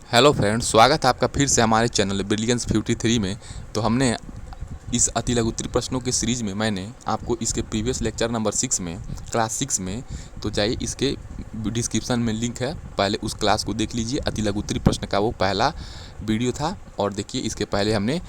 Hello friends, स्वागत है आपका फिर से हमारे चैनल ब्रिलियंस 53 में। तो हमने इस अति लघु उत्तरीय प्रश्नों के सीरीज में मैंने आपको इसके प्रीवियस लेक्चर नंबर 6 में क्लास 6 में तो जाइए इसके डिस्क्रिप्शन में लिंक है, पहले उस क्लास को देख लीजिए। अति लघु उत्तरीय प्रश्न का वो पहला वीडियो था। और देखिए इसके पहले हमने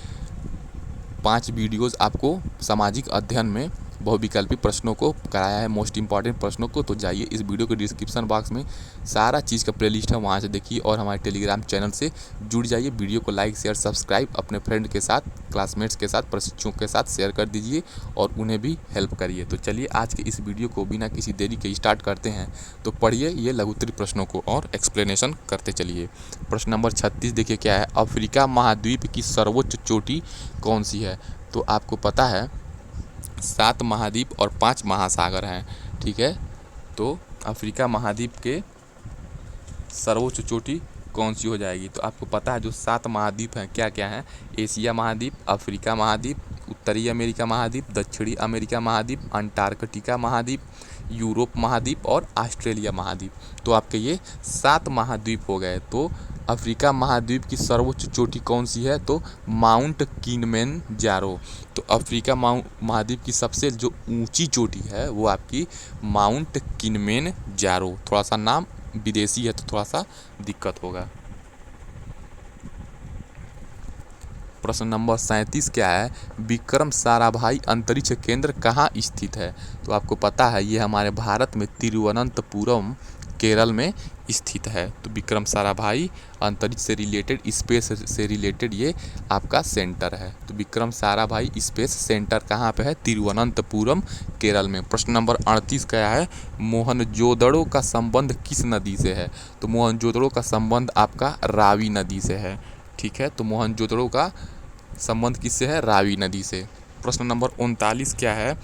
5 वीडियोज़ आपको सामाजिक अध्ययन में बहुविकल्पी प्रश्नों को कराया है, मोस्ट इंपॉर्टेंट प्रश्नों को। तो जाइए इस वीडियो के डिस्क्रिप्शन बॉक्स में सारा चीज़ का प्लेलिस्ट है, वहाँ से देखिए और हमारे टेलीग्राम चैनल से जुड़ जाइए। वीडियो को लाइक शेयर सब्सक्राइब अपने फ्रेंड के साथ, क्लासमेट्स के साथ, प्रशिक्षुओं के साथ शेयर कर दीजिए और उन्हें भी हेल्प करिए। तो चलिए आज के इस वीडियो को बिना किसी देरी के स्टार्ट करते हैं। तो पढ़िए ये लघु उत्तरीय प्रश्नों को और एक्सप्लेनेशन करते चलिए। प्रश्न नंबर 36 देखिए क्या है, अफ्रीका महाद्वीप की सर्वोच्च चोटी कौन सी है? तो आपको पता है 7 महाद्वीप और 5 महासागर हैं, ठीक है। तो अफ्रीका महाद्वीप के सर्वोच्च चोटी कौन सी हो जाएगी? तो आपको पता है जो 7 महाद्वीप हैं क्या क्या हैं? एशिया महाद्वीप, अफ्रीका महाद्वीप, उत्तरी अमेरिका महाद्वीप, दक्षिणी अमेरिका महाद्वीप, अंटार्कटिका महाद्वीप, यूरोप महाद्वीप और ऑस्ट्रेलिया महाद्वीप। तो आपके ये 7 महाद्वीप हो गए। तो अफ्रीका महाद्वीप की सर्वोच्च चोटी कौन सी है? तो माउंट किलिमंजारो। तो अफ्रीका महाद्वीप की सबसे जो ऊंची चोटी है वो आपकी माउंट किलिमंजारो। थोड़ा सा नाम विदेशी है तो थोड़ा सा दिक्कत होगा। प्रश्न नंबर 37 क्या है, विक्रम साराभाई अंतरिक्ष केंद्र कहाँ स्थित है? तो आपको पता है ये हमारे भारत में तिरुवनंतपुरम केरल में स्थित है। तो विक्रम साराभाई अंतरिक्ष से रिलेटेड, स्पेस से रिलेटेड ये आपका सेंटर है। तो विक्रम साराभाई स्पेस सेंटर कहाँ पे है? तिरुवनंतपुरम केरल में। प्रश्न नंबर 38 क्या है, मोहनजोदड़ो का संबंध किस नदी से है? तो मोहनजोदड़ो का संबंध आपका रावी नदी से है, ठीक है। तो मोहनजोदड़ो का संबंध किससे है? रावी नदी से। प्रश्न नंबर 39 क्या है,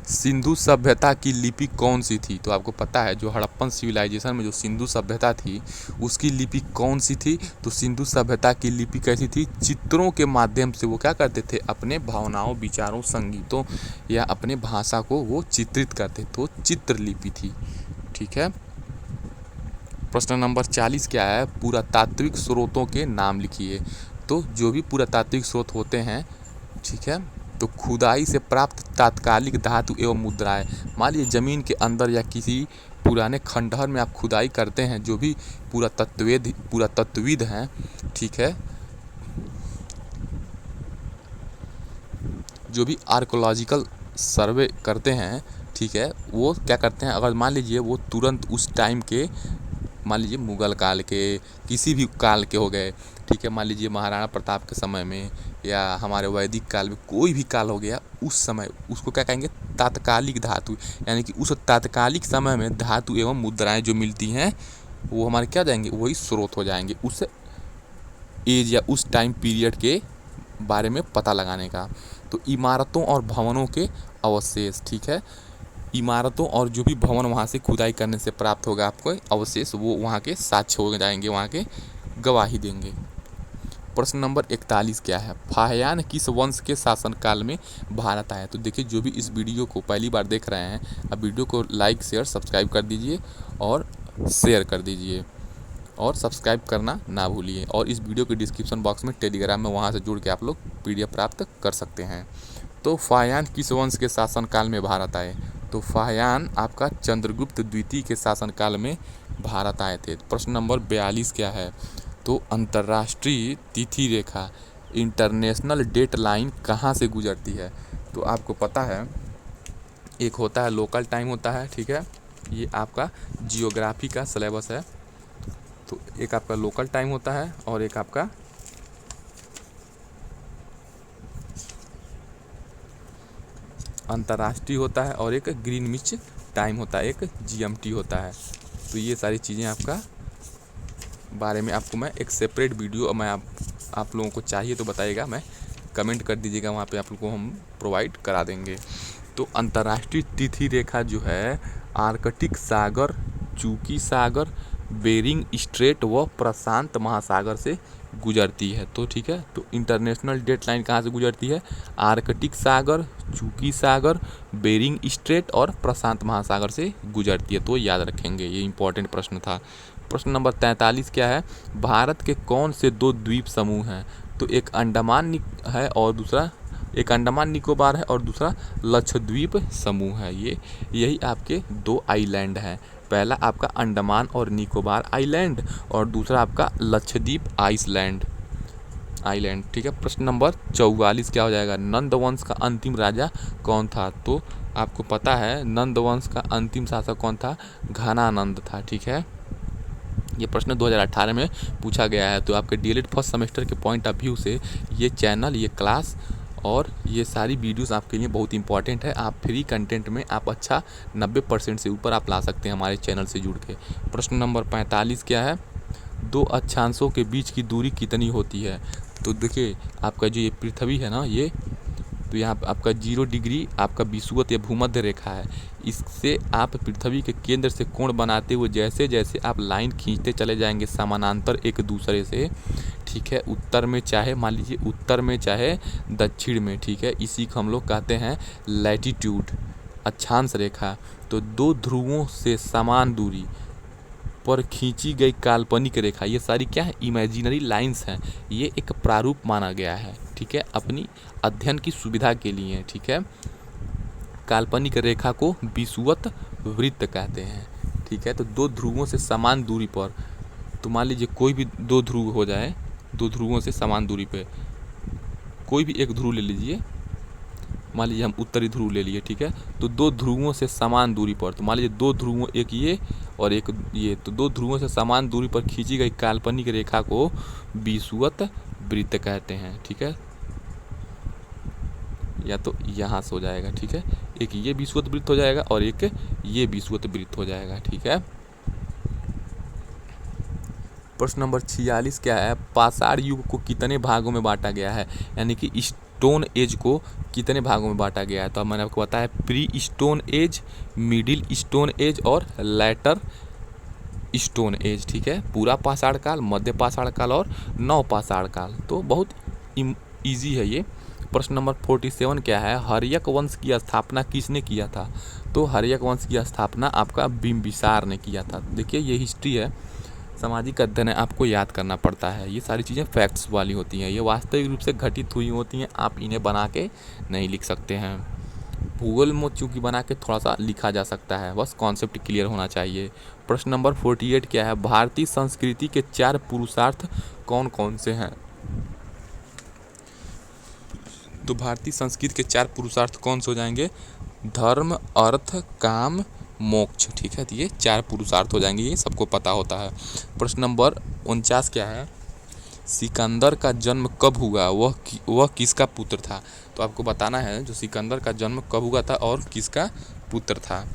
सिंधु सभ्यता की लिपि कौन सी थी? तो आपको पता है जो हड़प्पन सिविलाइजेशन में जो सिंधु सभ्यता थी उसकी लिपि कौन सी थी? तो सिंधु सभ्यता की लिपि कैसी थी? चित्रों के माध्यम से वो क्या करते थे, अपने भावनाओं, विचारों, संगीतों या अपने भाषा को वो चित्रित करते। तो चित्रलिपि थी, ठीक है। प्रश्न नंबर 40 क्या है, पुरातात्विक स्रोतों के नाम लिखिए। तो जो भी पुरातात्विक स्रोत होते हैं, ठीक है, तो खुदाई से प्राप्त तात्कालिक धातु एवं मुद्राएं। मान लीजिए ज़मीन के अंदर या किसी पुराने खंडहर में आप खुदाई करते हैं, जो भी पुरातत्वविद हैं, ठीक है, जो भी आर्कोलॉजिकल सर्वे करते हैं, ठीक है, वो क्या करते हैं, अगर मान लीजिए वो तुरंत उस टाइम के, मान लीजिए मुगल काल के, किसी भी काल के हो गए, ठीक है, मान लीजिए महाराणा प्रताप के समय में या हमारे वैदिक काल में, कोई भी काल हो गया, उस समय उसको क्या कहेंगे? तात्कालिक धातु। यानी कि उस तात्कालिक समय में धातु एवं मुद्राएं जो मिलती हैं वो हमारे क्या जाएंगे? वही स्रोत हो जाएंगे, उस एज या उस टाइम पीरियड के बारे में पता लगाने का। तो इमारतों और भवनों के अवशेष, ठीक है, इमारतों और जो भी भवन वहाँ से खुदाई करने से प्राप्त होगा आपको अवशेष, वो वहाँ के साक्ष्य हो जाएंगे, वहाँ के गवाही देंगे। प्रश्न नंबर 41 क्या है, फाहियान किस वंश के शासनकाल में भारत आया? तो देखिए जो भी इस वीडियो को पहली बार देख रहे हैं, अब वीडियो को लाइक शेयर सब्सक्राइब कर दीजिए और शेयर कर दीजिए और सब्सक्राइब करना ना भूलिए। और इस वीडियो के डिस्क्रिप्शन बॉक्स में टेलीग्राम में वहाँ से जुड़ के आप लोग PDF प्राप्त कर सकते हैं। तो फाहियान किस वंश के शासनकाल में भारत आए? तो फाहियान आपका चंद्रगुप्त द्वितीय के शासनकाल में भारत आए थे। प्रश्न नंबर 42 क्या है, तो अंतर्राष्ट्रीय तिथि रेखा, इंटरनेशनल डेट लाइन कहाँ से गुजरती है? तो आपको पता है एक होता है लोकल टाइम होता है, ठीक है, ये आपका जियोग्राफी का सिलेबस है। तो एक आपका लोकल टाइम होता है और एक आपका अंतर्राष्ट्रीय होता है और एक ग्रीनविच टाइम होता है, एक GMT होता है। तो ये सारी चीज़ें आपका बारे में आपको मैं एक सेपरेट वीडियो मैं आप लोगों को चाहिए तो बताइएगा, मैं कमेंट कर दीजिएगा, वहाँ पे आप लोगों को हम प्रोवाइड करा देंगे। तो अंतर्राष्ट्रीय तिथि रेखा जो है आर्कटिक सागर, चूकी सागर, बेरिंग स्ट्रेट व प्रशांत महासागर से गुजरती है। तो ठीक है, तो इंटरनेशनल डेट लाइन कहाँ से गुजरती है? आर्कटिक सागर, चूकी सागर, बेरिंग स्ट्रेट और प्रशांत महासागर से गुजरती है। तो याद रखेंगे, ये इंपॉर्टेंट प्रश्न था। प्रश्न नंबर 43 क्या है, भारत के कौन से 2 द्वीप समूह हैं? तो एक है और दूसरा एक अंडमान निकोबार है और दूसरा लक्षद्वीप समूह है। यही आपके 2 आइलैंड हैं। पहला आपका अंडमान और निकोबार आइलैंड और दूसरा आपका लक्षद्वीप आइलैंड। ठीक है। प्रश्न नंबर 44 क्या हो जाएगा, नंद वंश का अंतिम राजा कौन था? तो आपको पता है नंद वंश का अंतिम शासक कौन था? घनानंद था। ठीक है, ये प्रश्न 2018 में पूछा गया है। तो आपके डीएलएड फर्स्ट सेमेस्टर के पॉइंट ऑफ व्यू से ये चैनल, ये क्लास और ये सारी वीडियोस आपके लिए बहुत इंपॉर्टेंट है। आप फ्री कंटेंट में आप अच्छा 90% से ऊपर आप ला सकते हैं हमारे चैनल से जुड़ के। प्रश्न नंबर 45 क्या है, 2 अक्षांशों के बीच की दूरी कितनी होती है? तो देखिए आपका जो ये पृथ्वी है ना, ये तो यहाँ आपका 0 डिग्री आपका विषुवत या भूमध्य रेखा है। इससे आप पृथ्वी के केंद्र से कोण बनाते हुए जैसे जैसे आप लाइन खींचते चले जाएंगे समानांतर एक दूसरे से, ठीक है, उत्तर में चाहे मान लीजिए उत्तर में चाहे दक्षिण में, ठीक है, इसी को हम लोग कहते हैं लैटिट्यूड, अक्षांश रेखा। तो 2 ध्रुवों से समान दूरी पर खींची गई काल्पनिक रेखा, ये सारी क्या है, इमेजिनरी लाइंस हैं। ये एक प्रारूप माना गया है, ठीक है, अपनी अध्ययन की सुविधा के लिए, ठीक है। काल्पनिक रेखा को विषुवत वृत्त कहते हैं, ठीक है। तो 2 ध्रुवों से समान दूरी पर, तो मान लीजिए कोई भी 2 ध्रुव हो जाए, 2 ध्रुवों से समान दूरी पे कोई भी एक ध्रुव ले लीजिए, मान लीजिए हम उत्तरी ध्रुव ले लिए, ठीक है। तो 2 ध्रुवों से समान दूरी पर, तो मान लीजिए 2 ध्रुवों, एक ये और एक ये, तो 2 ध्रुवों से समान दूरी पर खींची गई काल्पनिक रेखा को विषुवत वृत्त कहते हैं, ठीक है। या तो यहाँ से हो जाएगा, ठीक है, एक ये विषुवत वृत्त हो जाएगा और एक ये विषुवत वृत्त हो जाएगा, ठीक है। प्रश्न नंबर 46 क्या है, पाषाण युग को कितने भागों में बांटा गया है? यानी कि स्टोन एज को कितने भागों में बांटा गया है? तो अब मैंने आपको बताया pre stone age, middle stone age और लेटर स्टोन एज, ठीक है। पूरा पाषाण काल, मध्य पाषाण काल और नव पाषाण काल। तो बहुत ईजी है ये। प्रश्न नंबर 47 क्या है, हर्यक वंश की स्थापना किसने किया था? तो हर्यक वंश की स्थापना आपका बिंबिसार ने किया था। देखिए ये हिस्ट्री है, सामाजिक अध्ययन है, आपको याद करना पड़ता है। ये सारी चीज़ें फैक्ट्स वाली होती हैं, ये वास्तविक रूप से घटित हुई होती हैं, आप इन्हें बना के नहीं लिख सकते हैं। भूगोल में चूँकि बना के थोड़ा सा लिखा जा सकता है, बस कॉन्सेप्ट क्लियर होना चाहिए। प्रश्न नंबर 48 क्या है, भारतीय संस्कृति के 4 पुरुषार्थ कौन कौन से हैं? तो भारतीय संस्कृति के 4 पुरुषार्थ कौन से हो जाएंगे? धर्म, अर्थ, काम, मोक्ष, ठीक है। तो ये 4 पुरुषार्थ हो जाएंगे, ये सबको पता होता है। प्रश्न नंबर 49 क्या है, सिकंदर का जन्म कब हुआ, वह किसका पुत्र था? तो आपको बताना है जो सिकंदर का जन्म कब हुआ था और किसका पुत्र था।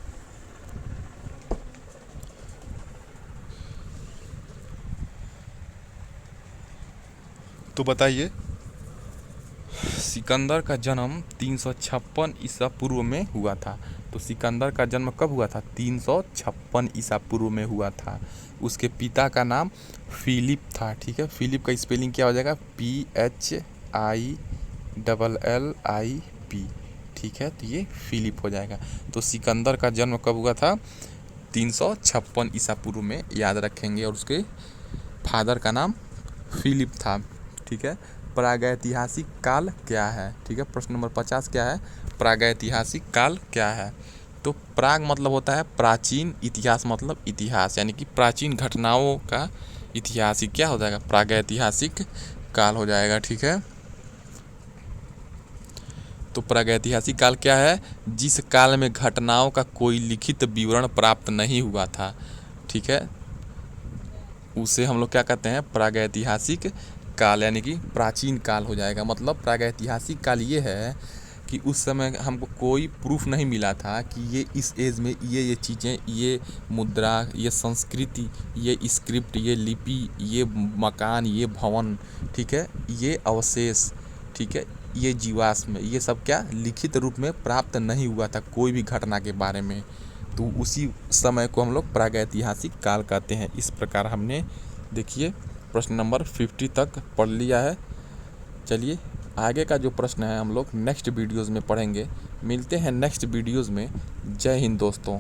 तो बताइए, सिकंदर का जन्म 356 ईसा पूर्व में हुआ था। तो सिकंदर का जन्म कब हुआ था? 356 ईसा पूर्व में हुआ था। उसके पिता का नाम फिलिप था, ठीक है। फिलिप का स्पेलिंग क्या हो जाएगा? PHILLIP, ठीक है। तो ये फिलिप हो जाएगा। तो सिकंदर का जन्म कब हुआ था? 356 ईसा पूर्व में, याद रखेंगे। और उसके फादर का नाम फिलिप था, ठीक है। प्रागैतिहासिक काल क्या है? ठीक है। प्रश्न नंबर 50 क्या है, प्रागैतिहासिक काल क्या है? तो प्राग मतलब होता है प्राचीन, इतिहास मतलब इतिहास, यानी कि प्राचीन घटनाओं का इतिहास ही क्या हो जाएगा? प्रागैतिहासिक काल हो जाएगा, ठीक है। तो प्रागैतिहासिक काल क्या है? जिस काल में घटनाओं का कोई लिखित विवरण प्राप्त नहीं हुआ था, ठीक है, उसे हम लोग क्या कहते हैं? प्रागैतिहासिक काल, यानी कि प्राचीन काल हो जाएगा। मतलब प्रागैतिहासिक काल ये है कि उस समय हमको कोई प्रूफ नहीं मिला था कि ये इस एज में ये चीज़ें, ये मुद्रा, ये संस्कृति, ये स्क्रिप्ट, ये लिपि, ये मकान, ये भवन, ठीक है, ये अवशेष, ठीक है, ये जीवाश्म, ये सब क्या लिखित रूप में प्राप्त नहीं हुआ था कोई भी घटना के बारे में। तो उसी समय को हम लोग प्रागैतिहासिक काल कहते हैं। इस प्रकार हमने देखिए प्रश्न नंबर 50 तक पढ़ लिया है। चलिए आगे का जो प्रश्न है हम लोग नेक्स्ट वीडियोज़ में पढ़ेंगे। मिलते हैं नेक्स्ट वीडियोज़ में। जय हिंद दोस्तों।